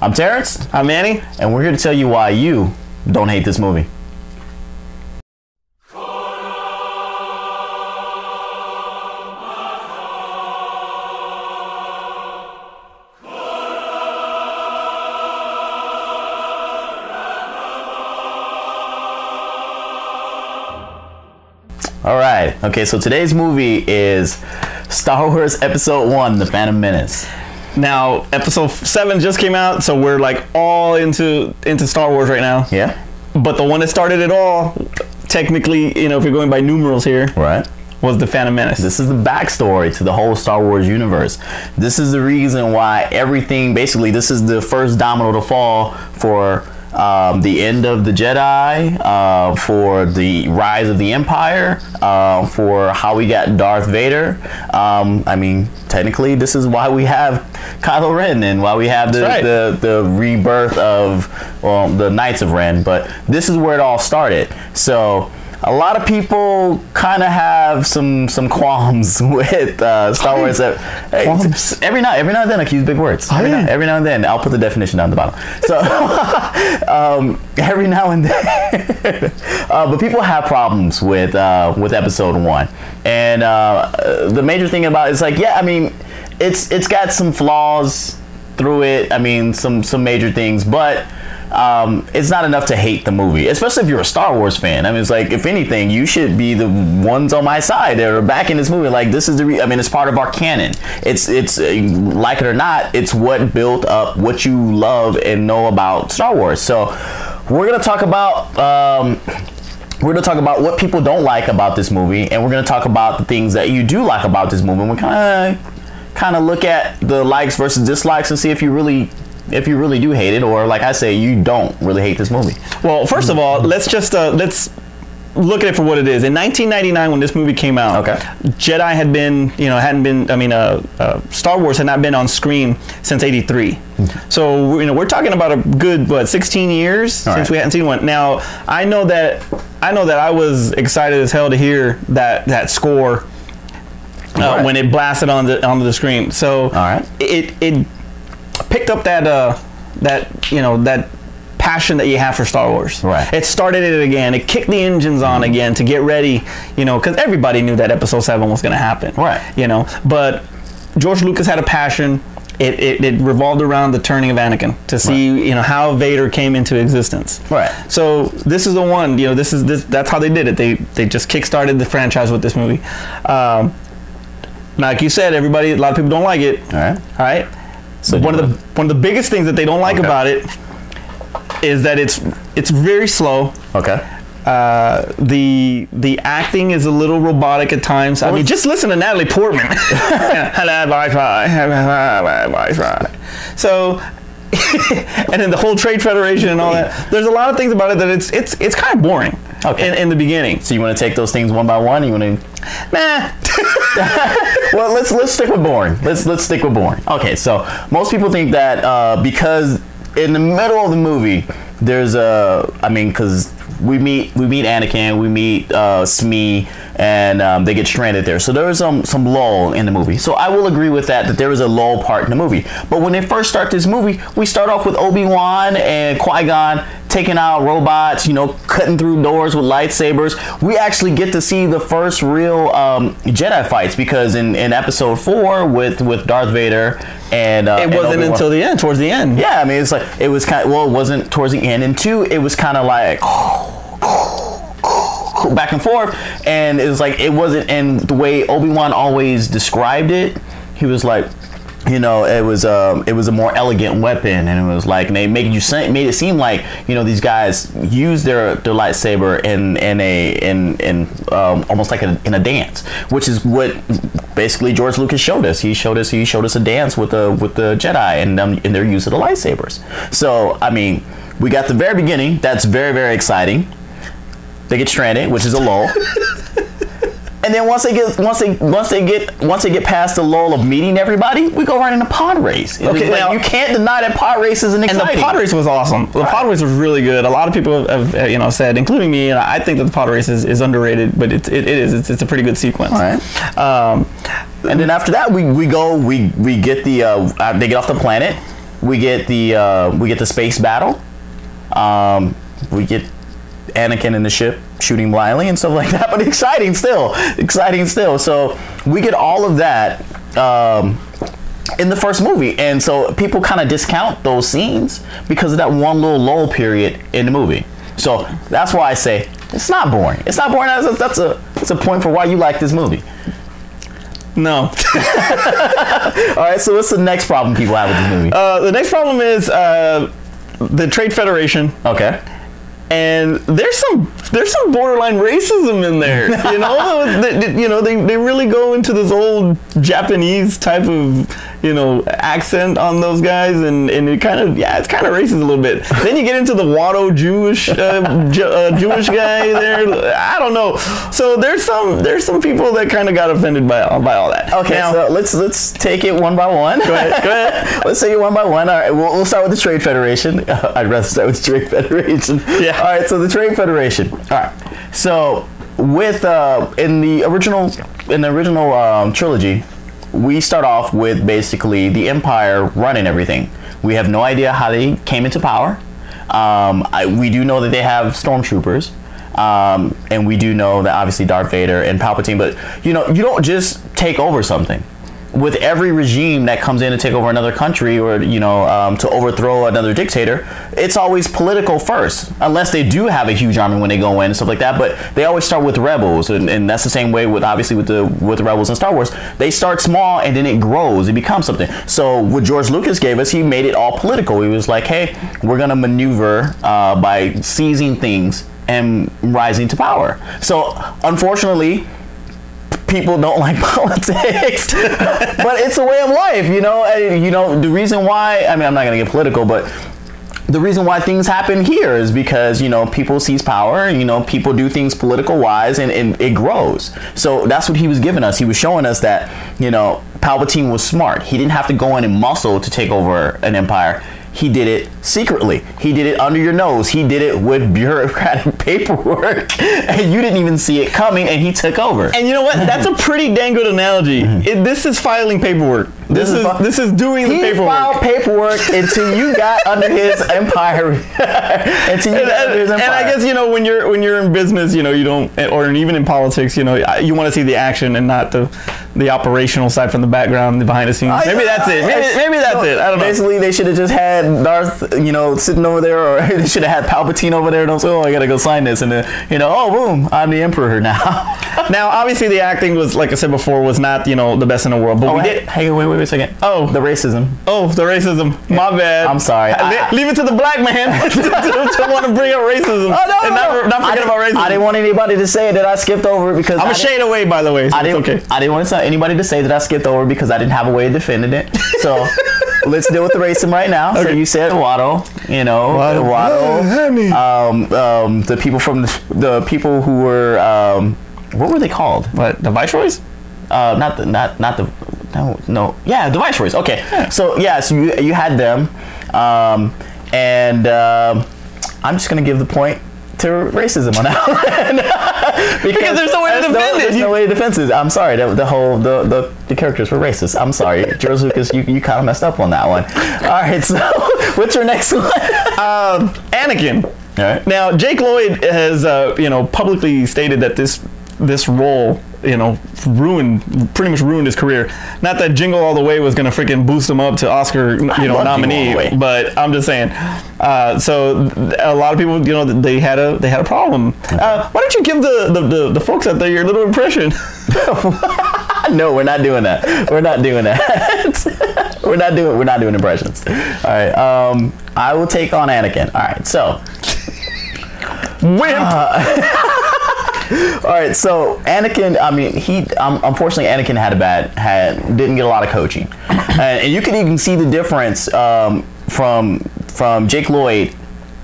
I'm Terrence. I'm Manny. And we're here to tell you why you don't hate this movie. Alright, okay, so today's movie is Star Wars Episode 1, The Phantom Menace. Now, Episode 7 just came out, so we're like all into Star Wars right now. Yeah. But the one that started it all, technically, you know, if you're going by numerals here, right, was The Phantom Menace. This is the backstory to the whole Star Wars universe. This is the reason why everything, basically, this is the first domino to fall for the end of the Jedi, for the rise of the Empire, for how we got Darth Vader. I mean, technically, this is why we have Kylo Ren and why we have the rebirth of the Knights of Ren. But this is where it all started. So a lot of people kind of have some qualms with Star Wars. Every now and then I use big words. Every now and then I'll put the definition down the bottom. So every now and then, but people have problems with Episode 1, and the major thing about it is like, yeah, I mean, it's got some flaws through it. I mean, some major things, but it's not enough to hate the movie, especially if you're a Star Wars fan. I mean, it's like, if anything, you should be the ones on my side that are backing this movie. Like, this is I mean, it's part of our canon. It's like it or not, it's what built up what you love and know about Star Wars. So we're gonna talk about what people don't like about this movie, and we're gonna talk about the things that you do like about this movie. And we're kind of look at the likes versus dislikes and see if you really do hate it, or like I say, you don't really hate this movie. Well, first of all, let's look at it for what it is. In 1999, when this movie came out, Jedi had been, Star Wars had not been on screen since '83. So, you know, we're talking about a good 16 years since we hadn't seen one. Now, I know that I was excited as hell to hear that score when it blasted onto the screen. So, it picked up that passion that you have for Star Wars. Right. It started it again. It kicked the engines on again to get ready, you know, because everybody knew that Episode 7 was going to happen. Right. You know, but George Lucas had a passion. It revolved around the turning of Anakin to see, you know, how Vader came into existence. Right. So this is the one, you know, that's how they did it. They just kickstarted the franchise with this movie. Like you said, a lot of people don't like it. All right. So one of the biggest things that they don't like about it is that it's very slow. Okay. The acting is a little robotic at times. I mean, just listen to Natalie Portman. So, and then the whole Trade Federation and all that. There's a lot of things about it that it's kind of boring. In the beginning. So you want to take those things one by one? You want to? Nah. Well, let's stick with boring. Let's stick with boring. Okay, so most people think that because in the middle of the movie, there's because we meet Anakin, we meet Smee, and they get stranded there. So there is some lull in the movie. So I will agree with that there is a lull part in the movie. But when they first start this movie, we start off with ObiWan and Qui-Gon taking out robots, you know, cutting through doors with lightsabers. We actually get to see the first real Jedi fights, because in Episode 4 with Darth Vader and it wasn't until the end, towards the end. Yeah, I mean, it's like, it was kind of, well, it wasn't towards the end, and 2, it was kind of like back and forth, and it was like, it wasn't, and the way Obi-Wan always described it, he was like, you know, it was a more elegant weapon, and it was like, and they made it seem like, you know, these guys use their lightsaber in almost like in a dance, which is what basically George Lucas showed us. He showed us a dance with the Jedi and their use of the lightsabers. So I mean, we got the very beginning. That's very, very exciting. They get stranded, which is a lull. And then once they get past the lull of meeting everybody, we go right into pod race. Okay, now you can't deny that pod race is exciting. And the pod race was awesome. The pod race was really good. A lot of people have said, including me, and I think that the pod race is underrated, but it is. It's a pretty good sequence. All right. And then after that, we get they get off the planet. we get the space battle. We get Anakin in the ship shooting blindly and stuff like that, but exciting still. So we get all of that in the first movie, and so people kind of discount those scenes because of that one little lull period in the movie. So that's why I say it's not boring. It's not boring. That's a point for why you like this movie. No. All right, so what's the next problem people have with this movie? The next problem is the Trade Federation. Okay. And there's some borderline racism in there, you know. They really go into this old Japanese type of, accent on those guys, and it kind of it's kind of racist a little bit. Then you get into the Watto Jewish Jewish guy there. I don't know. So there's some people that kind of got offended by all that. Okay, now, so let's take it one by one. Go ahead. Let's take it one by one. All right, we'll start with the Trade Federation. I'd rather start with the Trade Federation. Yeah. All right, so the Trade Federation. All right, so with in the original trilogy, we start off with basically the Empire running everything. We have no idea how they came into power. We do know that they have stormtroopers, and we do know that obviously Darth Vader and Palpatine. But you don't just take over something. With every regime that comes in to take over another country, or to overthrow another dictator, it's always political first, unless they do have a huge army when they go in and stuff like that. But they always start with rebels, and that's the same way with the rebels in Star Wars. They start small and then it grows, it becomes something. So what George Lucas gave us, he made it all political. He was like, hey, we're gonna maneuver by seizing things and rising to power. So unfortunately, people don't like politics, but it's a way of life, And, the reason why, I'm not going to get political, but the reason why things happen here is because, people seize power, people do things political wise, and it grows. So that's what he was giving us. He was showing us that, Palpatine was smart. He didn't have to go in and muscle to take over an empire. He did it secretly. He did it under your nose. He did it with bureaucratic paperwork, and you didn't even see it coming, and he took over. And you know what? That's a pretty dang good analogy. This is filing paperwork. This is doing the paperwork. He filed paperwork until you got under his empire. And I guess when you're in business, you don't, or even in politics, you want to see the action and not the operational side from the background, the behind the scenes. Maybe that's it. Maybe that's it. I don't know. Basically, they should have just had Darth, sitting over there, or they should have had Palpatine over there. Don't say, oh, I gotta go sign this, and then, oh, boom, I'm the emperor now. Now, obviously, the acting was, like I said before, was not, the best in the world. But Hey, wait a second. Oh, the racism. My bad. I'm sorry. Leave it to the black man to want to bring up racism. Oh, no, not forget about racism. I didn't want anybody to say that I skipped over because I'm a shade away, by the way. So it's okay. I didn't want anybody to say that I skipped over because I didn't have a way of defending it. So let's deal with the racism right now. Okay. So you said Watto, Watto. The people who were what were they called? What, the Viceroys? The Viceroys. Okay. Yeah. So you had them, and I'm just gonna give the point to racism on that one. because there's no way to defend it. There's no way to defend it. I'm sorry. The characters were racist. I'm sorry, George Lucas. You kind of messed up on that one. All right. So what's your next one? Anakin. All right. Now Jake Lloyd has publicly stated that this role pretty much ruined his career. Not that Jingle All the Way was gonna freaking boost him up to Oscar nominee, but I'm just saying. So a lot of people, they had a problem. Why don't you give the folks out there your little impression? No, we're not doing that. We're not doing that. We're not doing impressions. All right. I will take on Anakin. All right. So. All right, so Anakin, unfortunately Anakin didn't get a lot of coaching, and you can even see the difference from Jake Lloyd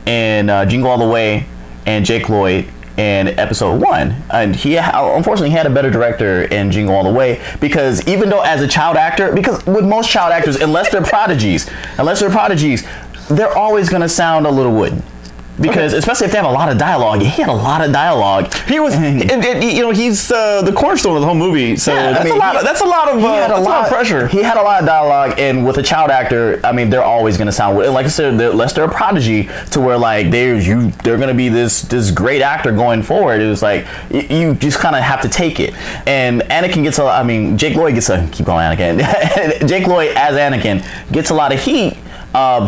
in Jingle All the Way and Jake Lloyd in Episode 1, and unfortunately he had a better director in Jingle All the Way, because even though as a child actor, because with most child actors, unless they're prodigies, they're always going to sound a little wooden. Because especially if they have a lot of dialogue, he had a lot of dialogue. He was, you know, he's the cornerstone of the whole movie. So yeah, that's a lot of pressure. He had a lot of dialogue, and with a child actor, I mean, they're always going to sound, like I said, unless they're a prodigy, to where like they're going to be this great actor going forward. It was like you just kind of have to take it. And Anakin gets I mean, Jake Lloyd gets keep going Anakin. Jake Lloyd as Anakin gets a lot of heat.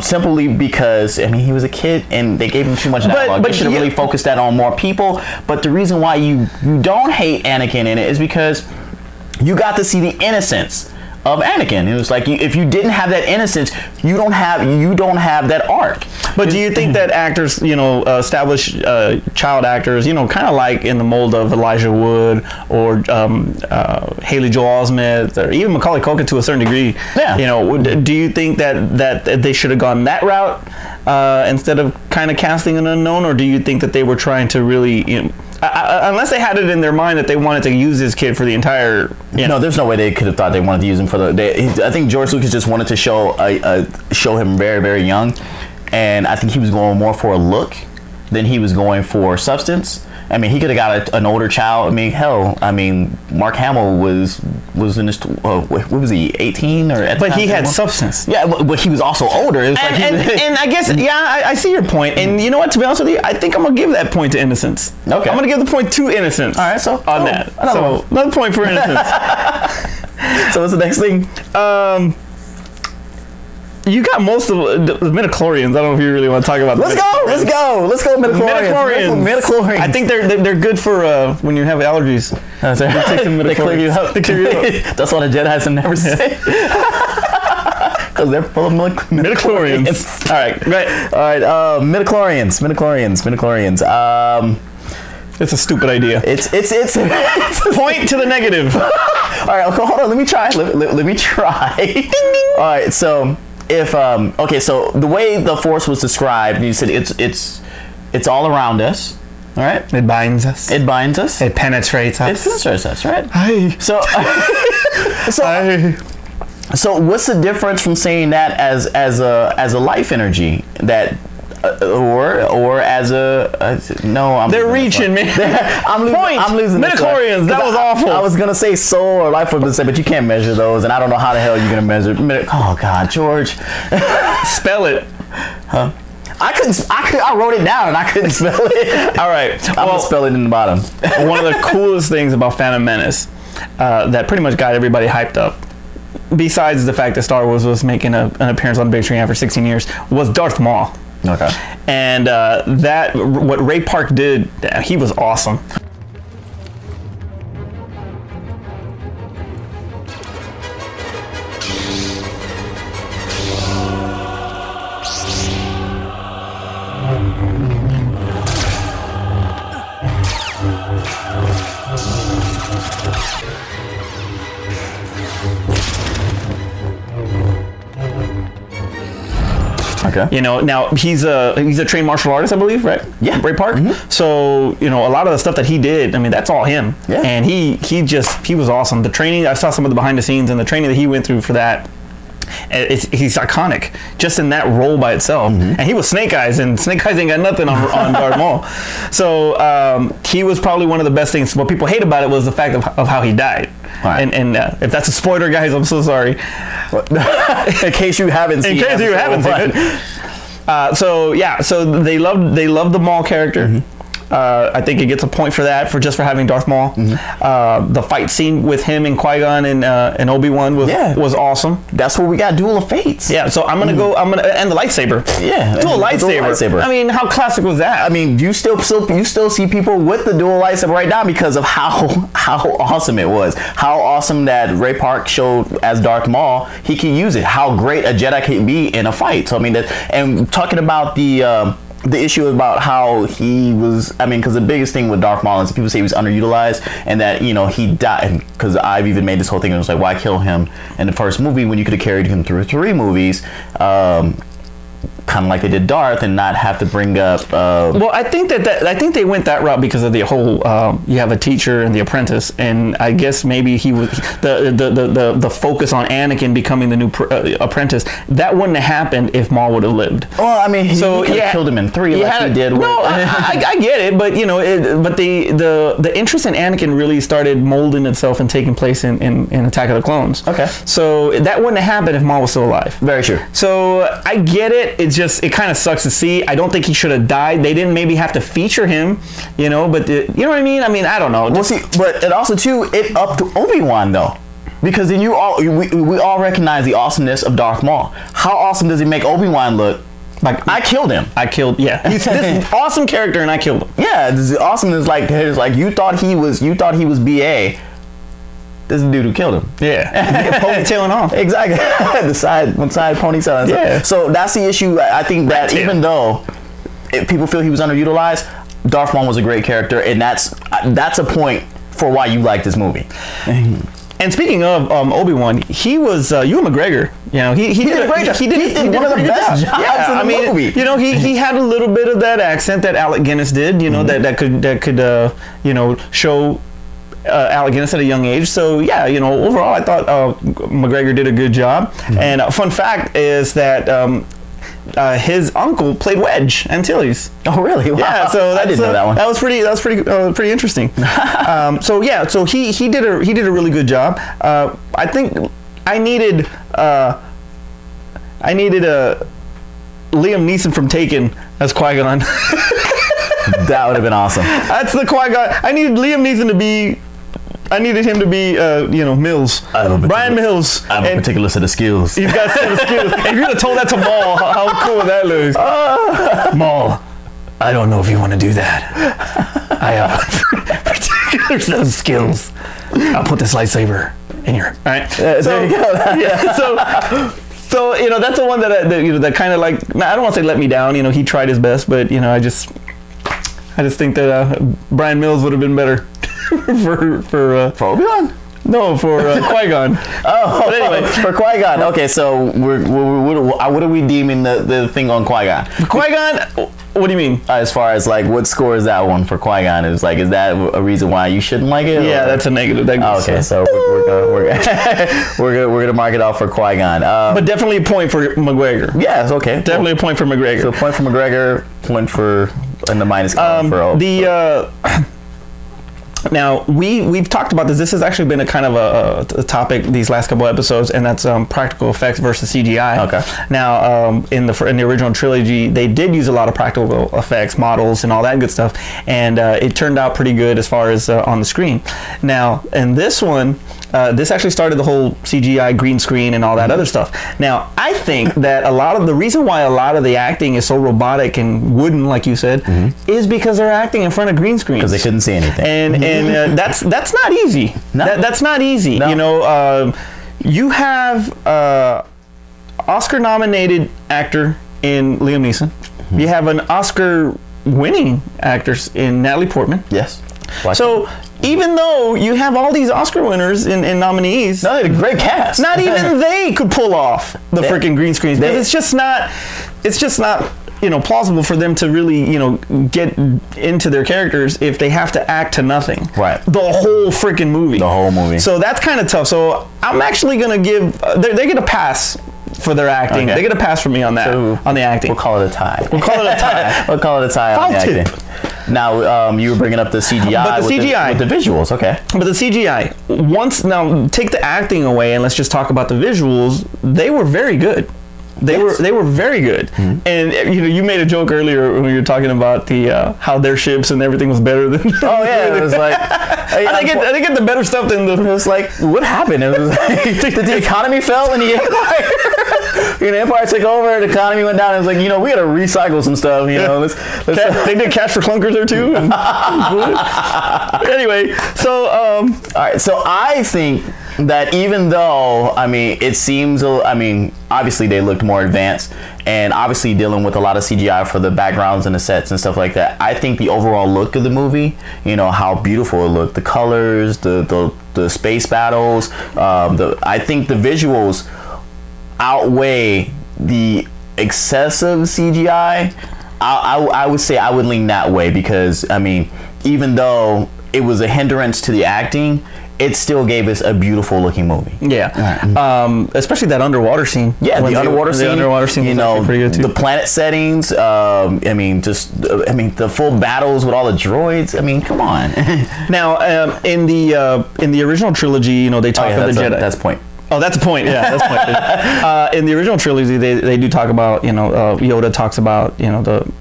Simply because, I mean, he was a kid and they gave him too much dialogue. But they should have really focused that on more people. But the reason why you don't hate Anakin in it is because you got to see the innocence of Anakin. It was like, if you didn't have that innocence, you don't have that arc. But do you think that actors, you know, established child actors, you know, kind of like in the mold of Elijah Wood or Haley Joel Osment or even Macaulay Culkin to a certain degree, you know, do you think that they should have gone that route instead of kind of casting an unknown, or do you think that they were trying to really, you know, unless they had it in their mind that they wanted to use this kid for the entire, you know. No, there's no way they could have thought they wanted to use him for I think George Lucas just wanted to show him very, very young, and I think he was going more for a look than he was going for substance. I mean, he could have got an older child. I mean, hell, I mean, Mark Hamill was in his what was he, 18 or? But he had substance. Yeah, but he was also older. It was and I guess I see your point. And you know what? To be honest with you, I think I'm gonna give that point to innocence. Okay, I'm gonna give the point to innocence. All right, so on that. Another point for innocence. So what's the next thing? You got most of the Midichlorians. I don't know if you really want to talk about. Let's go Midichlorians. I think they're good for when you have allergies. They clear you up. That's what the Jedi's have never said. Because they're full of Midichlorians. All right. Midichlorians. It's a stupid idea. It's point to the negative. All right, hold on. Let me try. Let me try. Ding, ding. All right, so. If okay, so the way the Force was described, you said it's all around us, all right? It binds us. It binds us. It penetrates us. It penetrates us, right? Aye. So what's the difference from saying that as a life energy that? Or as they're reaching me. I'm losing. Midichlorians. That was awful. I was gonna say soul or life force, but you can't measure those, and I don't know how the hell you're gonna measure. Oh God, George, spell it. Huh? I wrote it down and I couldn't spell it. All right, I'm gonna spell it in the bottom. One of the coolest things about Phantom Menace that pretty much got everybody hyped up, besides the fact that Star Wars was making an appearance on the big screen after 16 years, was Darth Maul. Okay. And what Ray Park did, he was awesome. Okay. You know, now he's a trained martial artist, I believe, right? Yeah. Ray Park. Mm-hmm. So, you know, a lot of the stuff that he did, I mean, that's all him. Yeah. And he was awesome. The training, I saw some of the behind the scenes, and the training that he went through for that, he's iconic just in that role by itself. Mm-hmm. And he was Snake Eyes, and Snake Eyes ain't got nothing on Darth Maul. So he was probably one of the best things. What people hate about it was the fact of how he died. Right. And if that's a spoiler, guys, I'm so sorry. In case you haven't seen it. So they love the Maul character. Mm-hmm. I think it gets a point for that, for having Darth Maul. Mm-hmm. The fight scene with him and Qui-Gon and ObiWan was awesome. That's where we got Duel of Fates. Yeah, so I'm gonna and the lightsaber. Yeah, dual lightsaber. I mean, how classic was that? I mean, you still see people with the dual lightsaber right now because of how awesome it was. How awesome that Ray Park showed as Darth Maul. He can use it. How great a Jedi can be in a fight. So I mean, and talking about the issue about how he was, I mean, because the biggest thing with Darth Maul is people say he was underutilized, and that, you know, he died, because I've even made this whole thing, and it was like, why kill him in the first movie when you could have carried him through 3 movies? kind of like they did Darth, and not have to bring up. Well, I think I think they went that route because of the whole you have a teacher and the apprentice, and I guess maybe he was the focus on Anakin becoming the new apprentice. That wouldn't have happened if Maul would have lived. Well, I mean, he killed him in 3 like he did. No, I get it, but you know, but the interest in Anakin really started molding itself and taking place in Attack of the Clones. Okay. So that wouldn't have happened if Maul was still alive. Very true. So I get it. It kind of sucks to see. I don't think he should have died. They didn't maybe have to feature him, you know. But you know what I mean? I mean, I don't know. Well, see, but it also too it up to ObiWan though, because then we all recognize the awesomeness of Darth Maul. How awesome does he make ObiWan look? Like, I killed him. Yeah. He's this awesome character, and I killed him. Yeah, this is awesome. It's like you thought he was BA. This is the dude who killed him. Yeah. Ponytailing off. Exactly. one side ponytail. Yeah. So that's the issue. I think that even though people feel he was underutilized, Darth Maul was a great character, and that's a point for why you like this movie. And speaking of Obi-Wan, he was Ewan McGregor. You know, he did a great job. He did one of the best jobs in the movie. You know, he had a little bit of that accent that Alec Guinness did. You know, that could you know, show Alec Guinness at a young age. So yeah, you know, overall I thought McGregor did a good job. And fun fact is that his uncle played Wedge Antilles. Oh really? Wow. Yeah. So I didn't know that one. That was pretty interesting. So yeah. So he did a really good job. I think I needed Liam Neeson from Taken as Qui-Gon. That would have been awesome. That's the Qui-Gon. I needed Liam Neeson to be. I needed him to be, you know, Mills. Brian Mills. I have a particular set of skills. He's got a set of skills. If you'd have told that to Maul, how cool would that look? Maul, I don't know if you want to do that. I have a particular set of skills. I'll put this lightsaber in your. All right. So, there you go. Yeah. So you know, that's the one that you know, that kind of like, I don't want to say let me down. You know, he tried his best, but you know, I just think that Brian Mills would have been better. for Obi-Wan? No, for Qui-Gon. Oh, but anyway, for Qui-Gon. Okay, so what are we deeming the thing on Qui-Gon? Qui-Gon, what do you mean? As far as like, what score is that one for Qui-Gon? Is that a reason why you shouldn't like it? Yeah, that's a negative. Okay, so we're gonna mark it off for Qui-Gon. But definitely a point for McGregor. Yes, okay. Definitely a point for McGregor. So point for McGregor, point for in the minus column for Now we've talked about this. This has actually been a kind of a topic these last couple episodes, and that's practical effects versus CGI. Okay. Now in the original trilogy, they did use a lot of practical effects, models, and all that good stuff, and it turned out pretty good as far as on the screen. Now in this one, this actually started the whole CGI green screen and all that other stuff. Now I think that the reason why a lot of the acting is so robotic and wooden, like you said, is because they're acting in front of green screens because they couldn't see anything. And that's not easy. No. That's not easy. No. You know, you have Oscar-nominated actor in Liam Neeson. You have an Oscar-winning actress in Natalie Portman. Yes. So even though you have all these Oscar winners and nominees, no, they had a great cast. Not even they could pull off the freaking green screens, because it's just not. You know, plausible for them to really, you know, get into their characters if they have to act to nothing. Right. The whole freaking movie. The whole movie. So that's kind of tough. So I'm actually gonna give. They're gonna pass for their acting. Okay. They're gonna pass for me on that. So on the acting. We'll call it a tie. We'll call it a tie. We'll call it a tie on the acting. Now you were bringing up the CGI. But the CGI with the visuals, okay. But the CGI. Now take the acting away and let's just talk about the visuals. They were very good. They were very good. And you know, you made a joke earlier when we were talking about the how their ships and everything was better than. Oh yeah, it was like I didn't get the better stuff than the. It was like, what happened? It was like, did the economy fell in the Empire? You know, Empire took over, the economy went down. It was like, you know, we got to recycle some stuff. You know, they did Cash for Clunkers there too. Anyway, so all right, so I think that even though, I mean, it seems, I mean, obviously they looked more advanced and obviously dealing with a lot of CGI for the backgrounds and the sets and stuff like that, I think the overall look of the movie, you know, how beautiful it looked, the colors, the space battles, I think the visuals outweigh the excessive CGI, I would say I would lean that way, because I mean, even though it was a hindrance to the acting, it still gave us a beautiful looking movie. Yeah. Especially that underwater scene. Yeah, the underwater scene. You know, pretty good too. The planet settings. I mean, the full battles with all the droids. I mean, come on. Now, in the original trilogy, you know, they talk about the Jedi. That's point. Oh, that's a point. Yeah, that's a point. In the original trilogy, they do talk about, you know, Yoda talks about, you know, the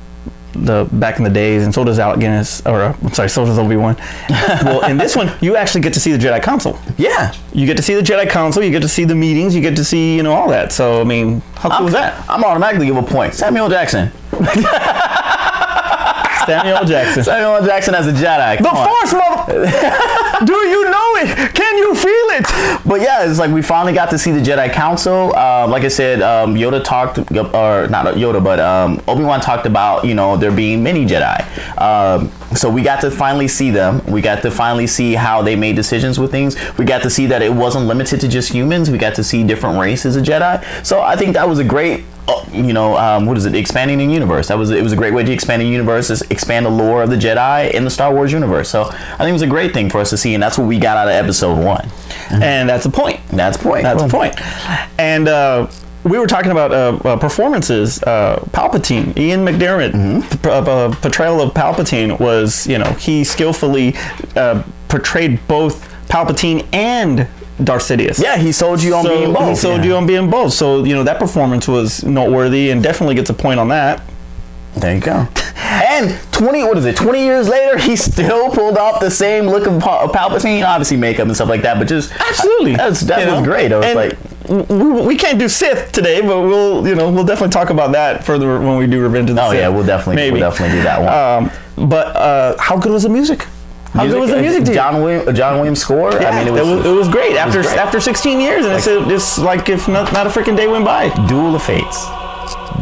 back in the days, and so does Alec Guinness, or I'm sorry, so does Obi-Wan. Well, in this one, you actually get to see the Jedi Council. Yeah, you get to see the Jedi Council. You get to see the meetings. You get to see, you know, all that. So I mean, how cool is that? I'm automatically give a point. Samuel Jackson. Samuel Jackson. Samuel Jackson as a Jedi. The Force, mother. Do you know it? Can you feel it? But yeah, it's like we finally got to see the Jedi Council. Like I said, Yoda talked, or not Yoda, but Obi-Wan talked about, you know, there being many Jedi. So we got to finally see them. We got to finally see how they made decisions with things. We got to see that it wasn't limited to just humans. We got to see different races of Jedi. So I think that was a great, you know, what is it? Expanding the universe. It was a great way to expand the universe, expand the lore of the Jedi in the Star Wars universe. So I think it was a great thing for us to see, and that's what we got out of Episode 1. And that's a point. That's a point. That's a point. And we were talking about performances. Palpatine, Ian McDiarmid, portrayal of Palpatine was, you know, he skillfully portrayed both Palpatine and Darth Sidious. Yeah, he sold you on being both. He sold you on being both. So, you know, that performance was noteworthy and definitely gets a point on that. There you go. And 20 years later, he still pulled off the same look of Palpatine. Obviously makeup and stuff like that, but just absolutely. That was great. I was like, we can't do Sith today, but we'll definitely talk about that further when we do Revenge of the Sith. Oh yeah, we'll definitely do that one. But how good was the music? How good was the music? John Williams score. Yeah, I mean, it was great. After 16 years, and it's like if not a freaking day went by. Duel of Fates.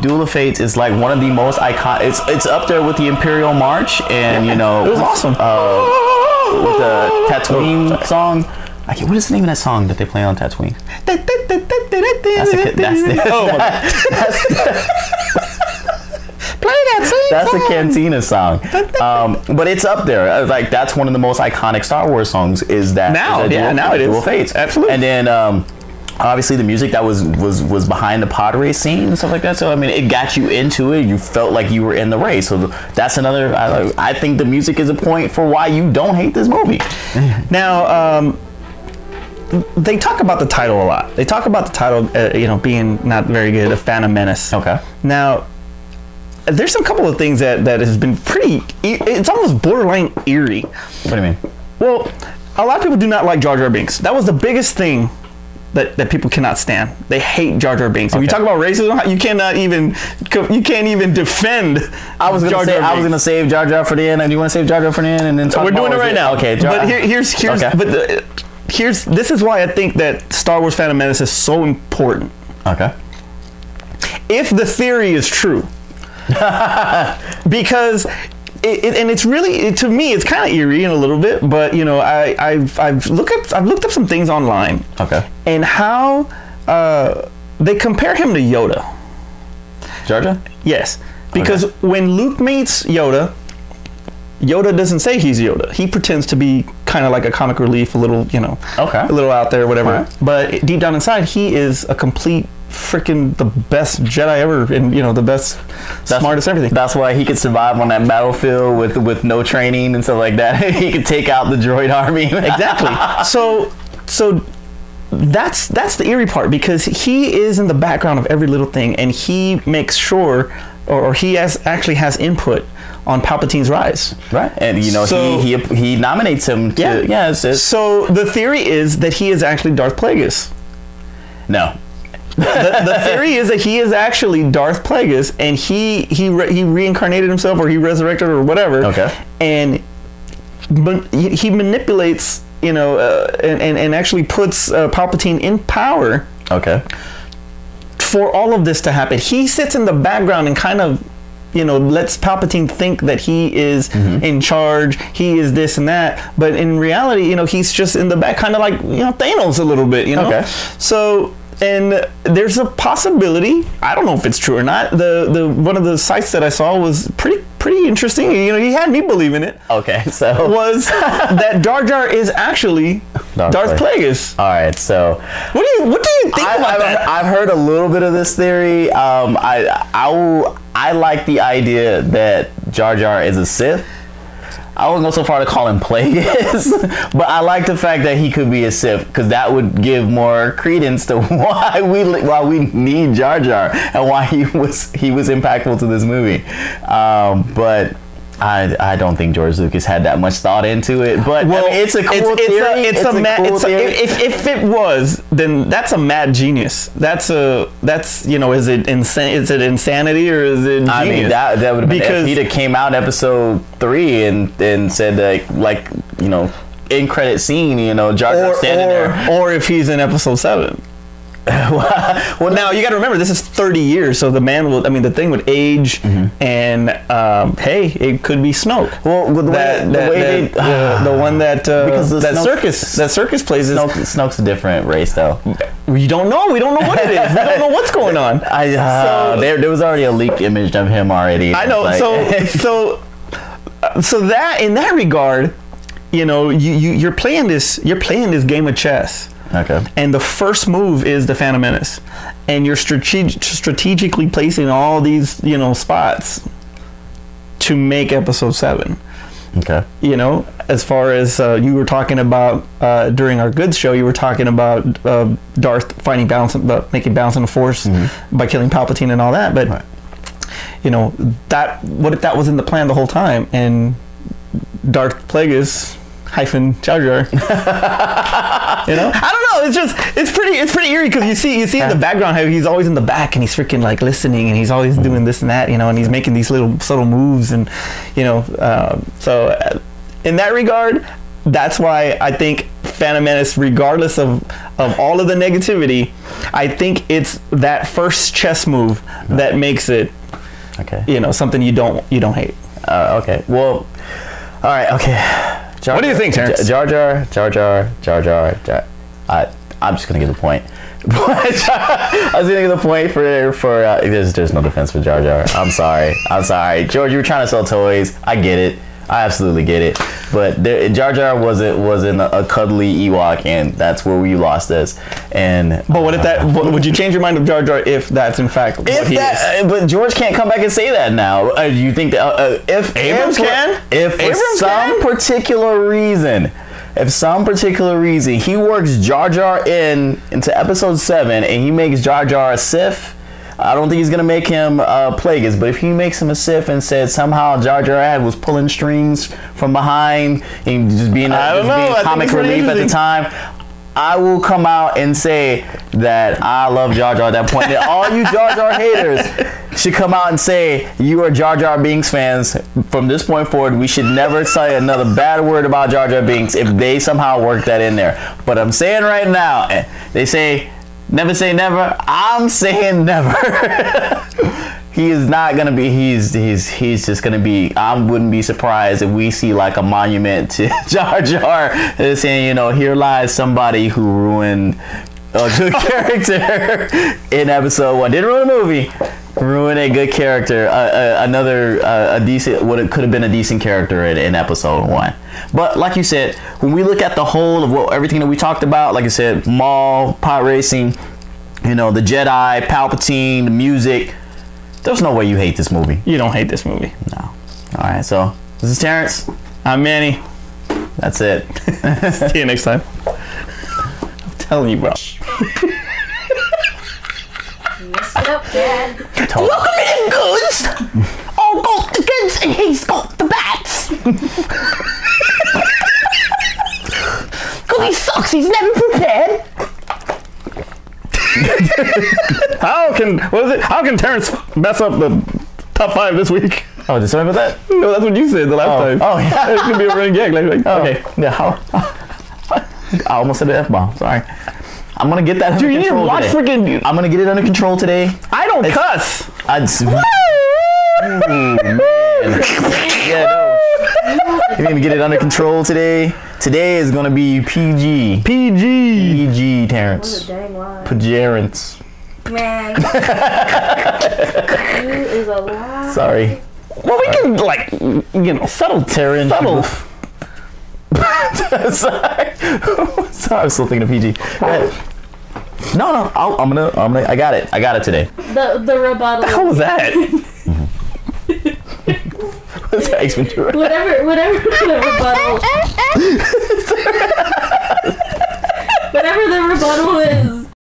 Duel of Fates is like one of the most iconic. It's up there with the Imperial March, and you know, it was awesome. With the Tatooine song. What is the name of that song that they play on Tatooine? That's the Cantina song. But it's up there. Like, that's one of the most iconic Star Wars songs. Is that now it is Duel of Fates. Absolutely. And then obviously the music that was behind the pod race scene and stuff like that. So I mean, it got you into it. You felt like you were in the race. So that's another. I think the music is a point for why you don't hate this movie. Now, they talk about the title a lot. They talk about the title, you know, being not very good. A Phantom Menace. Okay. Now, there's a couple of things that has been pretty. It's almost borderline eerie. What do you mean? Well, a lot of people do not like Jar Jar Binks. That was the biggest thing that people cannot stand. They hate Jar Jar Binks. If you talk about racism, you can't even defend. I was gonna save Jar Jar for the end. And you want to save Jar Jar for the end, and then talk we're about doing it right now. Okay, but this is why I think that Star Wars Phantom Menace is so important. Okay. If the theory is true, because it's really, to me, it's kind of eerie in a little bit, but you know, I've looked up some things online. Okay. And how they compare him to Yoda. Jar Jar? Yes, because when Luke meets Yoda doesn't say he's Yoda. He pretends to be kind of like a comic relief, a little, you know, a little out there, whatever. Right. But deep down inside, he is a complete freaking the best Jedi ever, and you know, the best, smartest everything. That's why he could survive on that battlefield with no training and stuff like that. He could take out the droid army. Exactly. So that's the eerie part, because he is in the background of every little thing, and he makes sure, or he actually has input on Palpatine's rise. Right. And you know, so, he nominates him to so the theory is that he is actually Darth Plagueis. No. The theory is that he is actually Darth Plagueis, and he reincarnated himself, or he resurrected, or whatever. Okay. And he manipulates, you know, and actually puts Palpatine in power. Okay. For all of this to happen, he sits in the background and kind of, you know, lets Palpatine think that he is in charge. He is this and that, but in reality, you know, he's just in the back, kind of like, you know, Thanos a little bit, you know. Okay. So And there's a possibility. I don't know if it's true or not. The one of the sites that I saw was pretty interesting. You know, he had me believe in it. Okay, so was that Jar Jar is actually Darth Plagueis. All right, so what do you think about that? I've heard a little bit of this theory. I like the idea that Jar Jar is a Sith. I wouldn't go so far to call him Plagueis, but I like the fact that he could be a Sith, because that would give more credence to why we need Jar Jar and why he was impactful to this movie. But I don't think George Lucas had that much thought into it. But well, I mean, it's a cool theory. If it was, then that's a mad genius. That's you know, is it insanity or is it genius? I mean, that would have been if he'd have came out episode 3 and said like you know, in credit scene, you know, Jar Jar standing there, or if he's in episode 7. Well, now you got to remember, this is 30 years, so the man will. I mean, the thing would age, and hey, it could be Snoke. Well, the one that circus plays is Snoke's a different race, though. We don't know. We don't know what it is. We don't know what's going on. There was already a leaked image of him already. I know. Like, so that in that regard, you know, you're playing this game of chess. Okay. And the first move is the Phantom Menace, and you're strategically placing all these, you know, spots to make episode 7. Okay. You know, as far as you were talking about during our Goods show, you were talking about Darth making balance in the Force by killing Palpatine and all that. But right. you know, what if that was in the plan the whole time, and Darth Plagueis - Jar Jar. You know, I don't know. It's pretty eerie, because you see in the background how he's always in the back and he's freaking like listening, and he's always doing this and that, you know, and he's making these little subtle moves, and you know, so in that regard, that's why I think Phantom Menace, regardless of all of the negativity, I think it's that first chess move that makes it, you know, something you don't hate. Okay. Well, all right. Okay. What do you think, Terrence? Jar Jar. I'm just gonna give the point. I was gonna give the point for there's no defense for Jar Jar. I'm sorry, George. You were trying to sell toys. I get it. I absolutely get it. But Jar Jar wasn't a cuddly Ewok, and that's where we lost us. And but what if that? Would you change your mind of Jar Jar if that's in fact what he is? But George can't come back and say that now. You think that if Abrams can? If for some particular reason. If some particular reason he works Jar Jar into episode 7 and he makes Jar Jar a Sith, I don't think he's gonna make him Plagueis. But if he makes him a Sith and said somehow Jar Jar was pulling strings from behind and just being comic relief at the time, I will come out and say that I love Jar Jar at that point. And all you Jar Jar haters should come out and say you are Jar Jar Binks fans. From this point forward, we should never say another bad word about Jar Jar Binks if they somehow work that in there. But I'm saying right now, they say never say never. I'm saying never. He is not gonna be. He's just gonna be. I wouldn't be surprised if we see like a monument to Jar Jar saying, you know, here lies somebody who ruined a good character in episode 1. Didn't ruin the movie. Ruin a good character. A decent. What it could have been a decent character in episode 1. But like you said, when we look at the whole of everything that we talked about, like I said, Maul, pod racing, you know, the Jedi, Palpatine, the music. There's no way you hate this movie. You don't hate this movie. No. All right. So this is Terrence. I'm Manny. That's it. See you next time. I'm telling you, bro. Mess it up, Dad. Welcome in, goods. All got the goods and he's got the bats. Because he sucks. He's never prepared. How can Terrence mess up the top 5 this week? Oh, did somebody about that? No, that's what you said the last time. Oh, yeah. It could be a running gag. Okay. Yeah. I almost said the F-bomb. Sorry. I'm gonna get that under Dude, control you need to watch today. I'm gonna get it under control today. I don't cuss. Man. Yeah, no. You need to get it under control today. Today is gonna be PG. PG, Terrence. Dang lie. Pagerance. Man. You is a lie. Sorry. Well, we can like, subtle. Sorry. Sorry, I'm still thinking of PG. Go ahead. No, I got it today. The rebuttal. How was that? What's that, Ace Ventura? Whatever the rebuttal. Whatever the rebuttal is,